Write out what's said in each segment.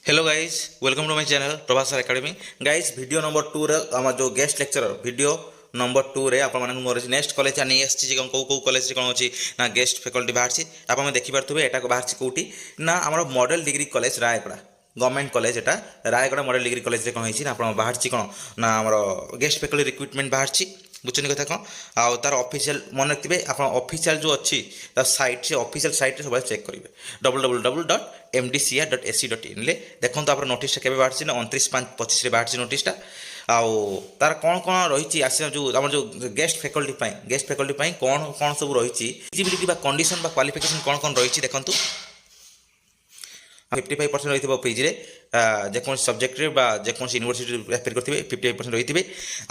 Hello guys, welcome to my channel Prabhas sir academy. Guys video number 2 रे आम जो guest lecturer video number 2 रे आप मोर नेक्स्ट कॉलेज नहीं आसी कौ कॉलेज कौन अच्छी ना गेस्ट फैकल्टी बाहर आप देखिपे एटा बाहर कौटी ना आम model degree college Rayagada government college एटा रायगड़ा मॉडल डिग्री कॉलेज कौन है बाहर कौन ना आम गेस्ट फैकल्टी रिक्रुटमेंट बाहर बुझे कथा कौन आउ तार ऑफिशियल मन रखिए आप ऑफिशियल जो अच्छी साइट से ऑफिशियल साइट सब चेक करेंगे www.mdcr.ac.in देखो आप नोटिस के बाहर ना 29/5/25 बाहर नोटिसटा आउ तार कौन कौन रही आस जो आम जो गेस्ट फैकल्टी कौन कौन सब रही एलिजिबिलिटी कंडीशन क्वालिफिकेशन कौन कौन रही देखो 55% रही है पीजी जेको सब्जेक्ट जेको यूनिवर्सिटी एप्लाय करते 55% रही है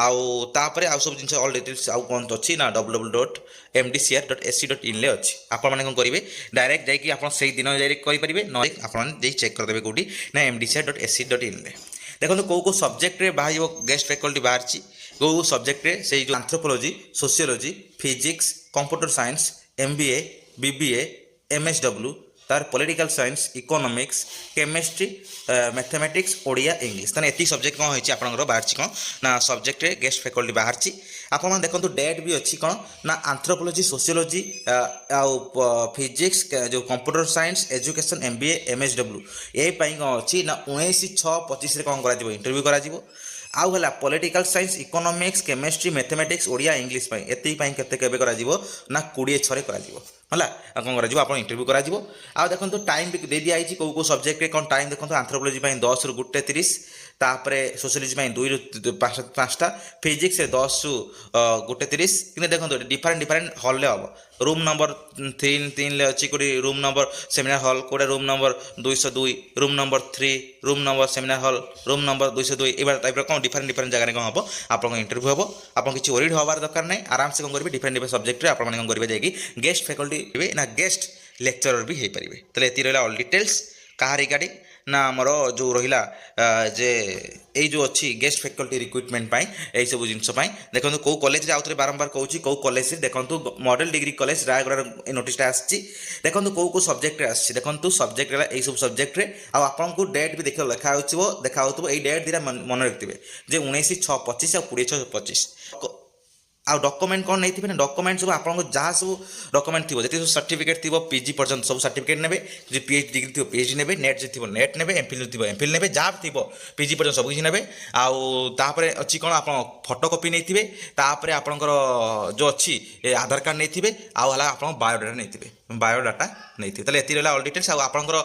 आउे आउ सब जिन ऑल डिटेल्स आउ कौन अच्छी ना www.mdcr.ac.in अच्छी आप कौन करेंगे डायरेक्ट जाकि आप दिन करेंगे ना आप चेक करदे कौटी ना mdcr.ac.in देखो कौ सब्जेक्ट बाहर गेस्ट फैकल्टी बाहर कौ सब्जेक्ट से जो anthropology sociology physics computer science MBA BBA MSW तार political science economics chemistry mathematics Odia English ताने एति सब्जेक्ट कौन होइछि आपनकर बाहर कौन ना सब्जेक्ट गेस्ट फैकल्टी बाहर आप देखो डेट भी अच्छी कौन ना एंथ्रोपोलॉजी सोशियोलॉजी फिजिक्स जो computer science education MBA MSW ये कौन अच्छी ना 19/6/25 कौन कर इंटरव्यू करा आउ है political science economics chemistry mathematics Odia English एति केबे करा ना 20/6 करा है कौन कर इंटरव्यू करा देखो टाइम भी दे दिखाई कौ सब्जेक्ट कौन टाइम देखो एंथ्रोपोलॉजी 10 ରୁ 1:30 तापर सोशियोलॉजी 2 ରୁ 5टा फिजिक्स 10 ରୁ 1:30 कि देखो डिफरेंट हॉल हम रूम नंबर 3 अच्छी कोई रूम नंबर सेमिनार हॉल कोटे room number 202 room number 3 room number seminar hall room number 202 ये टाइप कौन डिफरेंट जगह कौन हम आप इंटरव्यू हम आप किसी ओरिड हबार दरकार नहीं आराम से कौन करेंगे डिफरेंट सब्जेक्ट आप कौन करेंगे जाकि गेस्ट फैकल्टी ना गेस्ट लेक्चरर भी हो पारे तो ये रहा ऑल डिटेल्स क्या रिगार्डिंग ना आमर जो रहा जे ये जो अच्छी गेस्ट फैकल्टी रिक्रुटमेंट यही सब जिनस देखो कौ कॉलेज आउ थे बारंबार कहूँ कौ कॉलेज देखो मॉडल डिग्री कॉलेज रायगड़ा नोटिसटा आसी देखो कौ सब्जेक्ट आसी देखो सब्जेक्ट यही सब सब्जेक्ट आपको डेट भी देख देखा ये डेट दीटा मन रखिए जे 19/6/25 और 20/6/25 आ डॉक्यूमेंट कौन नहीं ना डॉक्यूमेंट सब आप जहाँ सब डॉक्यूमेंट थी जी सर्टिफिकेट थी PG पर्यंत सब सर्टिफिकेट ने जो PhD डिग्री थी PhD ने नेट जो थी नेट ने MPhil थी MPhil ने जहाँ थी PG पर्यंत सब किसी ने आउे अच्छी कौन आप फोटोकॉपी नहीं तापर आपंकर जो अच्छी आधार कार्ड नहीं आउ आप बायोडाटा नहीं बायोडाटा नहीं ये रहा ऑल डिटेल्स आपंकर